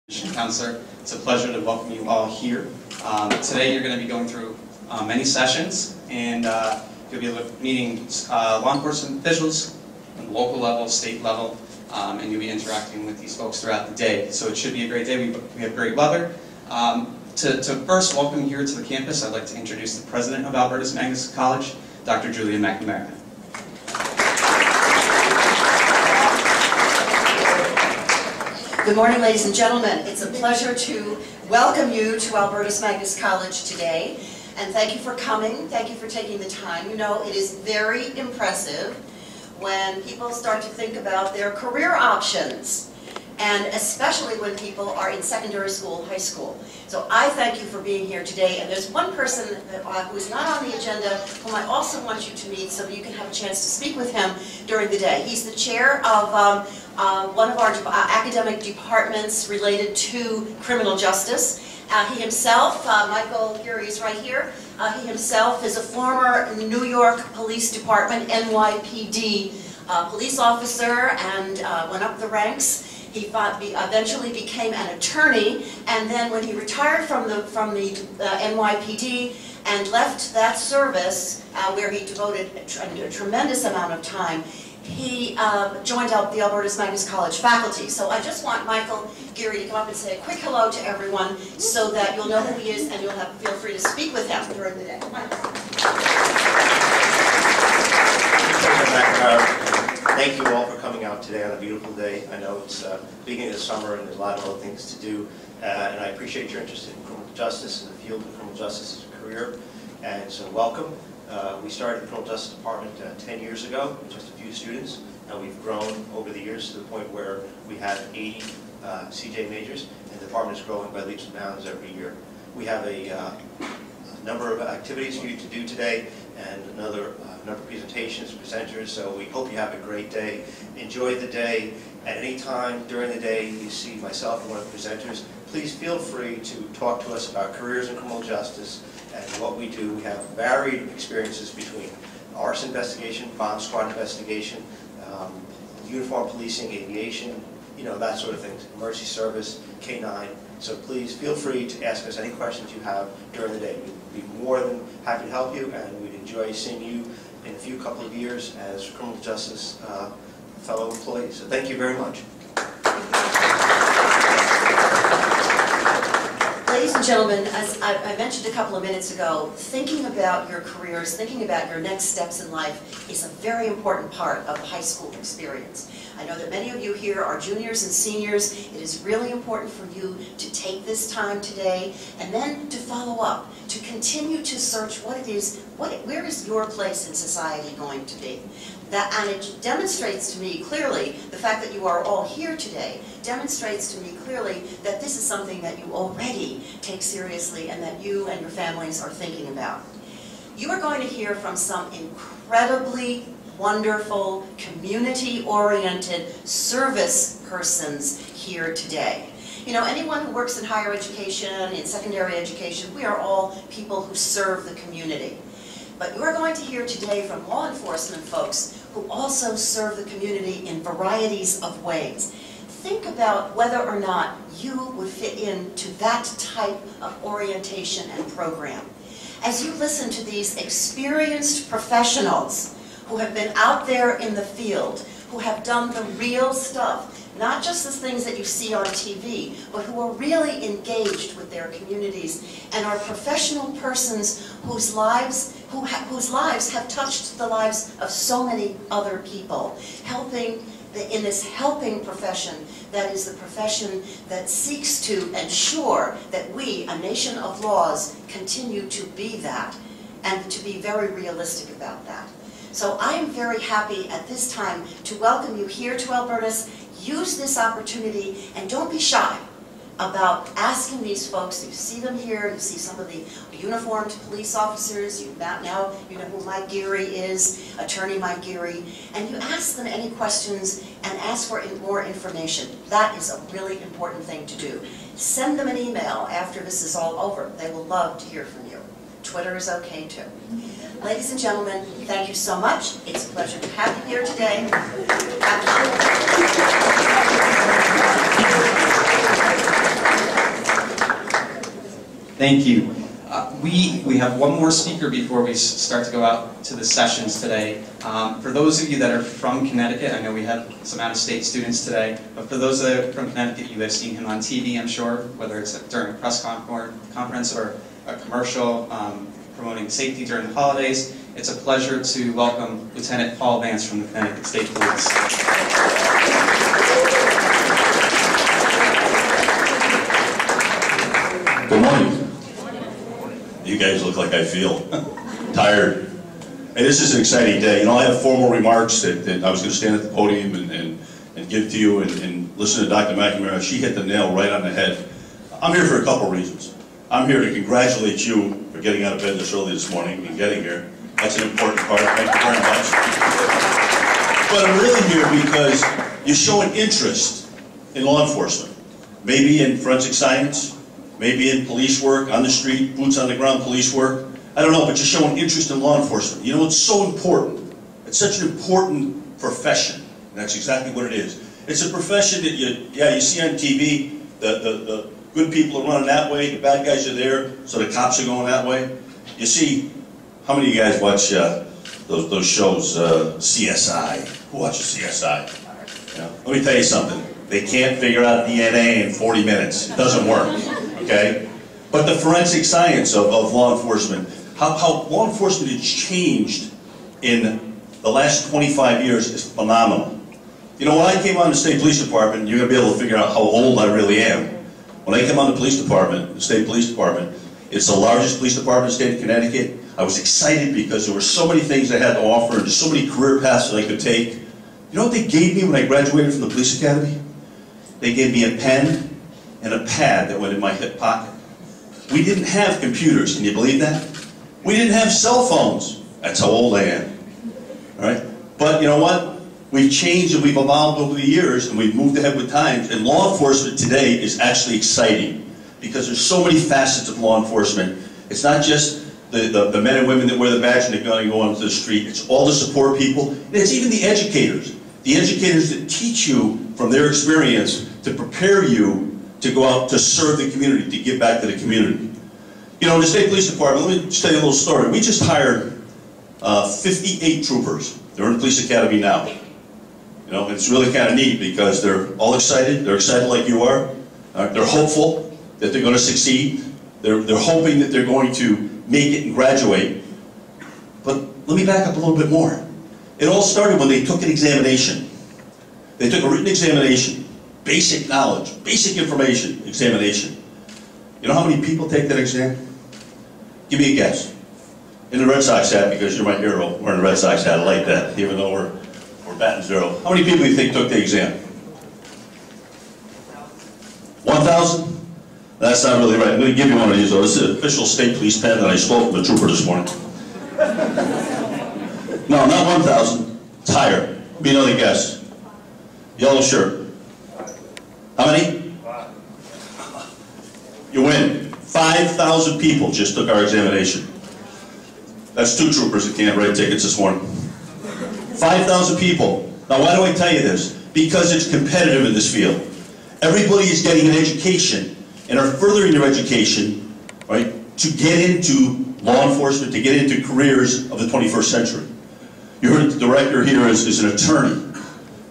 Counselor. It's a pleasure to welcome you all here. Today you're going to be going through many sessions, and you'll be meeting law enforcement officials at the local level, state level, and you'll be interacting with these folks throughout the day. So it should be a great day. We have great weather. To first welcome you here to the campus, I'd like to introduce the president of Albertus Magnus College, Dr. Julia McNamara. Good morning, ladies and gentlemen. It's a pleasure to welcome you to Albertus Magnus College today. And thank you for coming. Thank you for taking the time. You know, it is very impressive when people start to think about their career options, and especially when people are in secondary school, high school. So I thank you for being here today. And there's one person who is not on the agenda whom I also want you to meet so you can have a chance to speak with him during the day. He's the chair of one of our academic departments related to criminal justice. He himself, Michael Geary is right here, he himself is a former New York Police Department, NYPD police officer, and went up the ranks. He eventually became an attorney, and then when he retired from the NYPD and left that service, where he devoted a tremendous amount of time, he joined up the Albertus Magnus College faculty. So I just want Michael Geary to come up and say a quick hello to everyone so that you'll know who he is and you'll feel free to speak with him during the day. Thank you all for coming out today on a beautiful day. I know it's beginning of the summer and there's a lot of other things to do, and I appreciate your interest in criminal justice and the field of criminal justice as a career. And so welcome. We started the criminal justice department 10 years ago with just a few students, and we've grown over the years to the point where we have 80 CJ majors, and the department is growing by leaps and bounds every year. We have a number of activities for you to do today, and another number of presentations, presenters, so we hope you have a great day. Enjoy the day. At any time during the day you see myself or one of the presenters, please feel free to talk to us about careers in criminal justice and what we do. We have varied experiences between arson investigation, bomb squad investigation, uniform policing, aviation, you know, that sort of thing, emergency service, K-9. So please feel free to ask us any questions you have during the day. We'd be more than happy to help you, and we'd enjoy seeing you in a couple of years as criminal justice fellow employees. So thank you very much. Ladies and gentlemen, as I mentioned a couple of minutes ago, thinking about your careers, thinking about your next steps in life is a very important part of the high school experience. I know that many of you here are juniors and seniors. It is really important for you to take this time today and then to follow up, to continue to search what it is, where is your place in society going to be. And it demonstrates to me clearly, the fact that you are all here today, demonstrates to me clearly that this is something that you already take seriously and that you and your families are thinking about. You are going to hear from some incredibly wonderful, community-oriented service persons here today. You know, anyone who works in higher education, in secondary education, we are all people who serve the community. But you are going to hear today from law enforcement folks who also serve the community in varieties of ways. Think about whether or not you would fit into that type of orientation and program. As you listen to these experienced professionals who have been out there in the field, who have done the real stuff, not just the things that you see on TV, but who are really engaged with their communities and are professional persons whose lives have touched the lives of so many other people, helping in this helping profession that is the profession that seeks to ensure that we, a nation of laws, continue to be that and to be very realistic about that. So I am very happy at this time to welcome you here to Albertus. Use this opportunity and don't be shy about asking these folks. You see them here, you see some of the uniformed police officers, now you know who Mike Geary is, Attorney Mike Geary, and you ask them any questions and ask for more information. That is a really important thing to do. Send them an email after this is all over. They will love to hear from you. Twitter is okay too. Ladies and gentlemen, thank you so much. It's a pleasure to have you here today. Have fun. Thank you. We have one more speaker before we start to go out to the sessions today. For those of you that are from Connecticut, I know we have some out-of-state students today, but for those that are from Connecticut, you have seen him on TV, I'm sure, whether it's during a press conference or a commercial promoting safety during the holidays. It's a pleasure to welcome Lieutenant Paul Vance from the Connecticut State Police. Good morning. You guys look like I feel tired. Hey, this is an exciting day. You know, I have formal remarks that I was going to stand at the podium and give to you and listen to Dr. McNamara. She hit the nail right on the head. I'm here for a couple reasons. I'm here to congratulate you for getting out of bed this early this morning and getting here. That's an important part. Thank you very much. But I'm really here because you're showing interest in law enforcement. Maybe in forensic science, maybe in police work, on the street, boots on the ground police work. I don't know, but you're showing interest in law enforcement. You know, it's so important. It's such an important profession. And that's exactly what it is. It's a profession that you see on TV, the good people are running that way, the bad guys are there, so the cops are going that way. You see, how many of you guys watch those shows, CSI? Who watches CSI? You know, let me tell you something. They can't figure out DNA in 40 minutes. It doesn't work, okay? But the forensic science of law enforcement, how law enforcement has changed in the last 25 years is phenomenal. You know, when I came on the State Police Department, you're going to be able to figure out how old I really am. When I came on the police department, the State Police Department, it's the largest police department in the state of Connecticut. I was excited because there were so many things I had to offer and just so many career paths that I could take. You know what they gave me when I graduated from the police academy? They gave me a pen and a pad that went in my hip pocket. We didn't have computers, can you believe that? We didn't have cell phones. That's how old I am. All right? But you know what? We've changed and we've evolved over the years and we've moved ahead with times. And law enforcement today is actually exciting because there's so many facets of law enforcement. It's not just the men and women that wear the badge and the gun and go onto the street. It's all the support people. And it's even the educators. The educators that teach you from their experience to prepare you to go out to serve the community, to give back to the community. You know, in the State Police Department, let me just tell you a little story. We just hired 58 troopers. They're in the police academy now. You know, it's really kind of neat because they're all excited. They're excited like you are. They're hopeful that they're going to succeed. They're hoping that they're going to make it and graduate. But let me back up a little bit more. It all started when they took an examination. They took a written examination, basic knowledge, basic information examination. You know how many people take that exam? Give me a guess. In the Red Sox hat, because you're my hero, wearing a Red Sox hat, I like that, even though we're batting zero. How many people do you think took the exam? 1,000? That's not really right. I'm going to give you one of these, though. This is an official state police pen that I stole from a trooper this morning. No, not 1,000. It's higher. Be another guess. Yellow shirt. How many? 5. You win. 5,000 people just took our examination. That's 2 troopers that can't write tickets this morning. 5,000 people. Now, why do I tell you this? Because it's competitive in this field. Everybody is getting an education and are furthering their education, right, to get into law enforcement, to get into careers of the 21st century. You heard the director here is an attorney.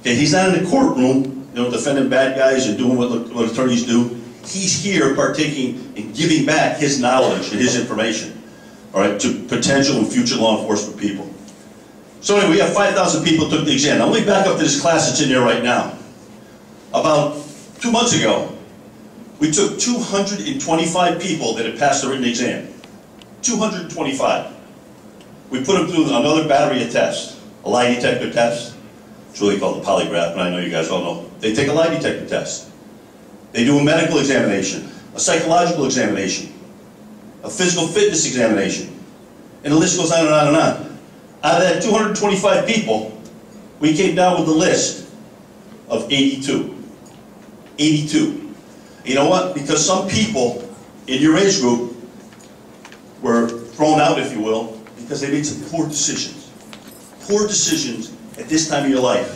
Okay, he's not in the courtroom, you know, defending bad guys and doing what attorneys do. He's here partaking and giving back his knowledge and his information, all right, to potential and future law enforcement people. So anyway, we have 5,000 people took the exam. Now let me back up to this class that's in there right now. About 2 months ago, we took 225 people that had passed the written exam. 225. We put them through another battery of tests, a lie detector test. It's really called the polygraph, but I know you guys all know. They take a lie detector test. They do a medical examination, a psychological examination, a physical fitness examination, and the list goes on and on and on. Out of that 225 people, we came down with a list of 82. 82. You know what? Because some people in your age group were thrown out, if you will, because they made some poor decisions. Poor decisions at this time of your life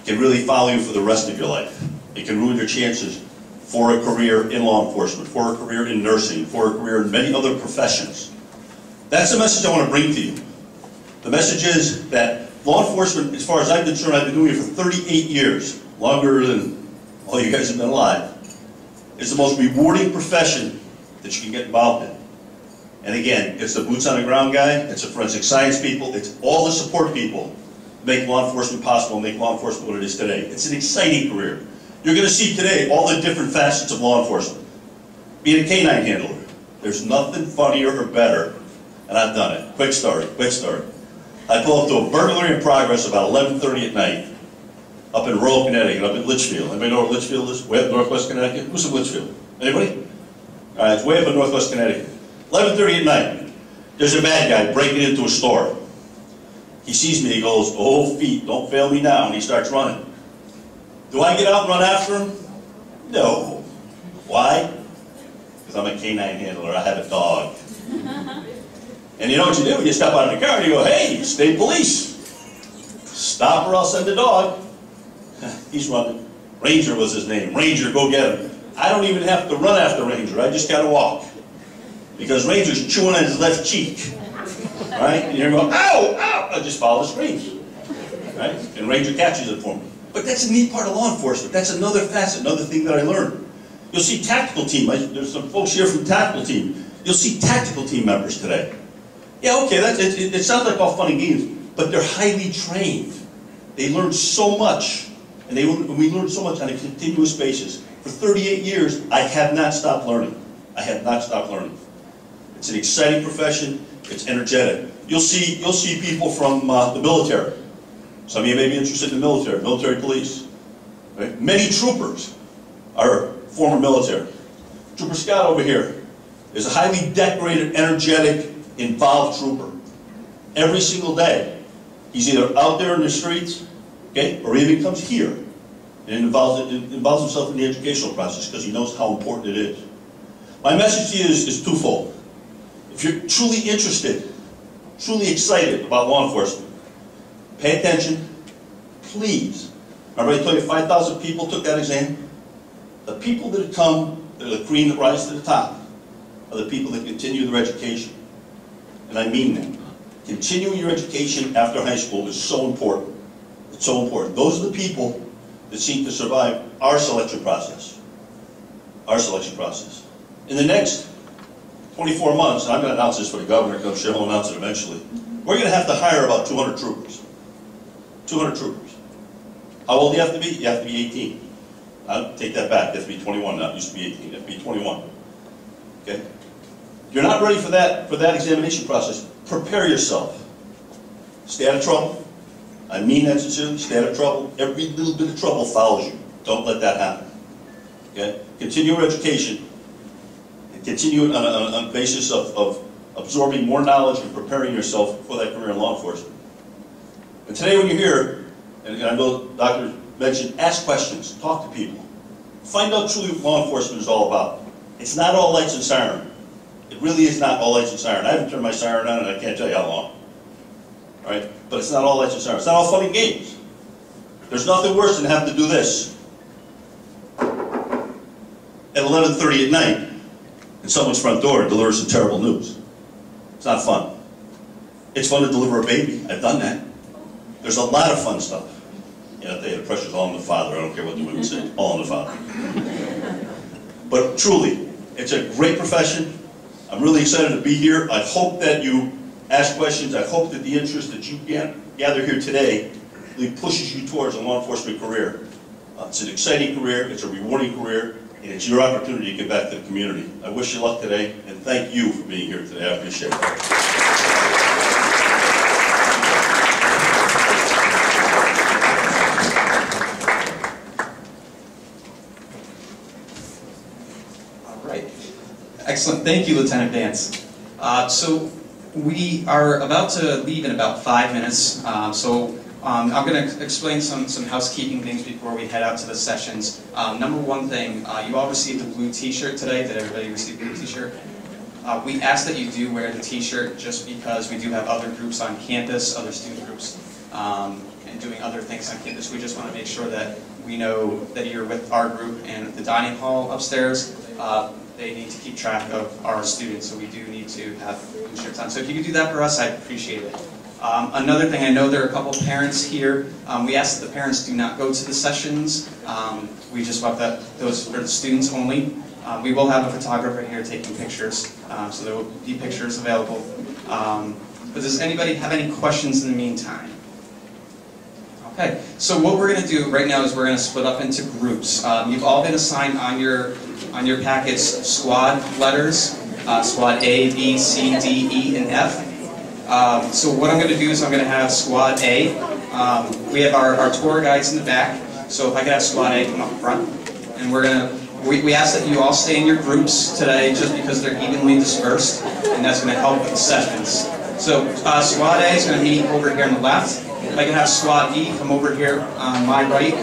can really follow you for the rest of your life. It can ruin your chances for a career in law enforcement, for a career in nursing, for a career in many other professions. That's the message I want to bring to you. The message is that law enforcement, as far as I'm concerned, I've been doing it for 38 years, longer than all you guys have been alive. It's the most rewarding profession that you can get involved in. And again, it's the boots on the ground guy, it's the forensic science people, it's all the support people that make law enforcement possible, make law enforcement what it is today. It's an exciting career. You're going to see today all the different facets of law enforcement. Being a canine handler, there's nothing funnier or better, and I've done it. Quick story, quick story. I pull up to a burglary in progress about 11:30 at night, up in rural Connecticut, up in Litchfield. Anybody know where Litchfield is? Way up northwest Connecticut? Who's in Litchfield? Anybody? All right, it's way up in northwest Connecticut. 11:30 at night. There's a bad guy breaking into a store. He sees me, he goes, "Oh, feet, don't fail me now," and he starts running. Do I get out and run after him? No. Why? Because I'm a canine handler, I have a dog. And you know what you do? You step out of the car and you go, "Hey, state police, stop or I'll send the dog." He's running. Ranger was his name. Ranger, go get him. I don't even have to run after Ranger, I just gotta walk. Because Ranger's chewing on his left cheek. Right? And you're going, "Ow, ow!" I just follow the screams. Right? And Ranger catches it for me. But that's a neat part of law enforcement. That's another facet, another thing that I learned. You'll see tactical team. There's some folks here from tactical team. You'll see tactical team members today. Yeah, okay, it sounds like all fun and games, but they're highly trained. They learn so much, and we learn so much on a continuous basis. For 38 years, I have not stopped learning. I have not stopped learning. It's an exciting profession. It's energetic. You'll see people from the military. Some of you may be interested in the military police. Right? Many troopers are former military. Trooper Scott over here is a highly decorated, energetic, involved trooper. Every single day, he's either out there in the streets, okay, or even comes here and involves himself in the educational process because he knows how important it is. My message to you is twofold. If you're truly interested, truly excited about law enforcement, pay attention, please. Remember I told you 5,000 people took that exam? The people that have come, the cream that rise to the top, are the people that continue their education. And I mean that. Continuing your education after high school is so important. It's so important. Those are the people that seem to survive our selection process. Our selection process. In the next 24 months, and I'm going to announce this for the governor, because I'm sure he'll announce it eventually, we're going to have to hire about 200 troopers. 200 troopers. How old do you have to be? You have to be 18. I'll take that back. You have to be 21 now. It used to be 18. You have to be 21. Okay? If you're not ready for that examination process, prepare yourself. Stay out of trouble. I mean that sincerely. Stay out of trouble. Every little bit of trouble follows you. Don't let that happen. Okay? Continue your education. And continue it on a basis of absorbing more knowledge and preparing yourself for that career in law enforcement. And today when you're here, and I know the doctor mentioned, ask questions, talk to people. Find out truly what law enforcement is all about. It's not all lights and siren. It really is not all lights and siren. I haven't turned my siren on and I can't tell you how long. All right? But it's not all lights and siren. It's not all fun and games. There's nothing worse than having to do this at 11:30 at night in someone's front door and deliver some terrible news. It's not fun. It's fun to deliver a baby. I've done that. There's a lot of fun stuff. You know, the pressure's all on the father. I don't care what the women say. All on the father. But truly, it's a great profession. I'm really excited to be here. I hope that you ask questions. I hope that the interest that you gather here today really pushes you towards a law enforcement career. It's an exciting career. It's a rewarding career. And it's your opportunity to give back to the community. I wish you luck today, and thank you for being here today. I appreciate it. Excellent. Thank you, Lieutenant Vance. So we are about to leave in about 5 minutes. I'm going to explain some housekeeping things before we head out to the sessions. Number one thing, you all received a blue t-shirt today. Did everybody receive a blue t-shirt? We ask that you do wear the t-shirt just because we do have other groups on campus, other student groups, and doing other things on campus. We just want to make sure that we know that you're with our group and the dining hall upstairs. They need to keep track of our students, so we do need to have insurance on. So if you could do that for us, I'd appreciate it. Another thing, I know there are a couple parents here. We ask that the parents do not go to the sessions. We just want those for the students only. We will have a photographer here taking pictures, so there will be pictures available. But does anybody have any questions in the meantime? Okay, so what we're going to do right now is we're going to split up into groups. You've all been assigned on your packets squad letters, squad A, B, C, D, E, and F. So what I'm going to do is I'm going to have squad A. We have our tour guides in the back, so if I could have squad A come up front. And we ask that you all stay in your groups today just because they're evenly dispersed, and that's going to help with the sessions. So squad A is going to meet over here on the left. If I can have squad E come over here on my right.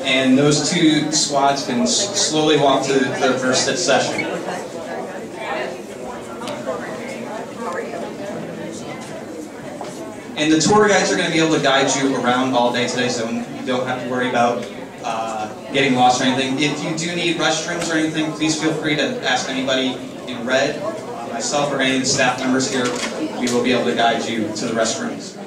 And those two squads can slowly walk to their first session. And the tour guides are going to be able to guide you around all day today, so you don't have to worry about getting lost or anything. If you do need restrooms or anything, please feel free to ask anybody in red, myself or any of the staff members here. We will be able to guide you to the restrooms.